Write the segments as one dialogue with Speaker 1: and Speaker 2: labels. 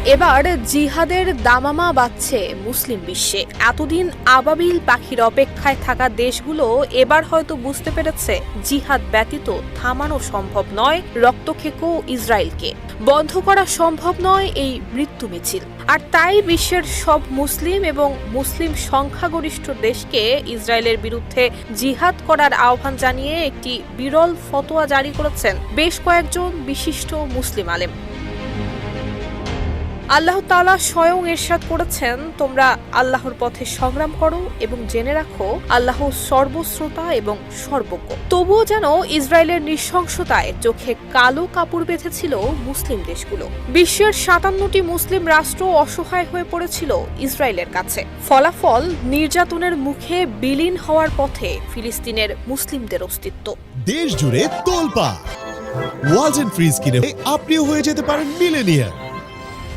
Speaker 1: এবার জিহাদের দামামা বাজছে মুসলিম বিশ্বে। এতদিন আবাবিল পাখির অপেক্ষায় থাকা দেশগুলো এবার হয়তো বুঝতে পেরেছে জিহাদ ব্যতীত থামানো সম্ভব নয় রক্তক্ষেকো ইসরায়েলকে, বন্ধ করা সম্ভব নয় এই মৃত্যু মিছিল। আর তাই বিশ্বের সব মুসলিম এবং মুসলিম সংখ্যাগরিষ্ঠ দেশকে ইসরায়েলের বিরুদ্ধে জিহাদ করার আহ্বান জানিয়ে একটি বিরল ফতোয়া জারি করেছেন বেশ কয়েকজন বিশিষ্ট মুসলিম আলেম। আল্লাহ তাআলা স্বয়ং ইরশাদ করেছেন, তোমরা আল্লাহর পথে সংগ্রাম করো এবং জেনে রাখো আল্লাহ সর্বশ্রোতা এবং সর্বজ্ঞ। তবুও যেন ইসরায়েলের নৃশংসতায় চোখে কালো কাপড় বেঁধেছিল মুসলিম দেশগুলো। বিশ্বের ৫৭টি মুসলিম রাষ্ট্র অসহায় হয়ে পড়েছিল ইসরায়েলের কাছে। ফলাফল, নির্যাতনের মুখে বিলীন হওয়ার পথে ফিলিস্তিনের মুসলিমদের অস্তিত্ব।
Speaker 2: দেশ জুড়ে তোলপাড়। ওয়ালটন ফ্রিজ কিনে আপনিও হয়ে যেতে পারেন মিলেনিয়ার।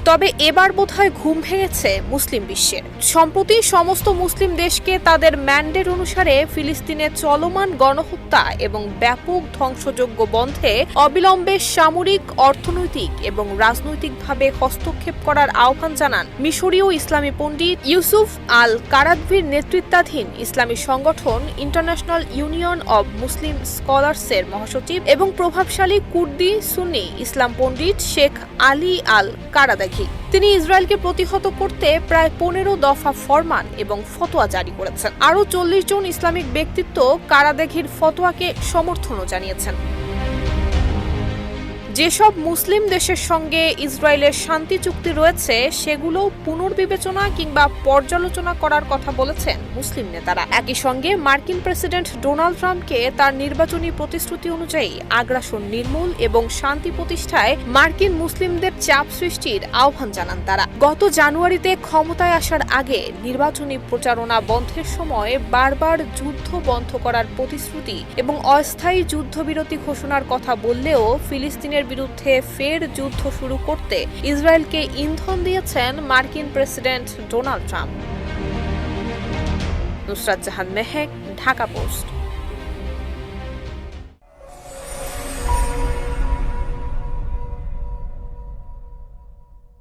Speaker 1: তবে এবার বোধহয় ঘুম ভেঙেছে মুসলিম বিশ্বের। সম্প্রতি সমস্ত মুসলিম দেশকে তাদের ম্যান্ডেট অনুসারে ফিলিস্তিনে চলমান গণহত্যা এবং ব্যাপক ধ্বংসযজ্ঞ বন্ধে অবিলম্বে সামরিক, অর্থনৈতিক এবং রাজনৈতিকভাবে হস্তক্ষেপ করার আহ্বান জানান মিশরীয় ইসলামী পণ্ডিত ইউসুফ আল কারাদভির নেতৃত্বাধীন ইসলামী সংগঠন ইন্টারন্যাশনাল ইউনিয়ন অব মুসলিম স্কলার্সের মহাসচিব এবং প্রভাবশালী কুর্দি সুন্নি ইসলাম পণ্ডিত শেখ আলী আল কারাদাঘি। তিনি ইসরায়েলকে প্রতিহত করতে প্রায় ১৫ দফা ফরমান এবং ফতোয়া জারি করেছেন। আরও ৪০ জন ইসলামিক ব্যক্তিত্ব কারাদাঘির ফতোয়াকে সমর্থনও জানিয়েছেন। যেসব মুসলিম দেশের সঙ্গে ইসরায়েলের শান্তি চুক্তি রয়েছে সেগুলো পুনর্বিবেচনা কিংবা পর্যালোচনা করার কথা বলেছেন মুসলিম নেতারা। একই সঙ্গে মার্কিন প্রেসিডেন্ট ডোনাল্ড ট্রাম্পকে তার নির্বাচনী প্রতিশ্রুতি অনুযায়ী আগ্রাসন নির্মূল এবং শান্তি প্রতিষ্ঠায় মার্কিন মুসলিমদের চাপ সৃষ্টির আহ্বান জানান তারা। গত জানুয়ারিতে ক্ষমতায় আসার আগে নির্বাচনী প্রচারণা বন্ধের সময় বারবার যুদ্ধ বন্ধ করার প্রতিশ্রুতি এবং অস্থায়ী যুদ্ধবিরতি ঘোষণার কথা বললেও ফিলিস্তিনের বিরুদ্ধে ফের যুদ্ধ শুরু করতে ইসরায়েলকে ইন্ধন দিয়েছেন মার্কিন president Donald Trump. Nusrat Jahan Mehak, Dhaka post.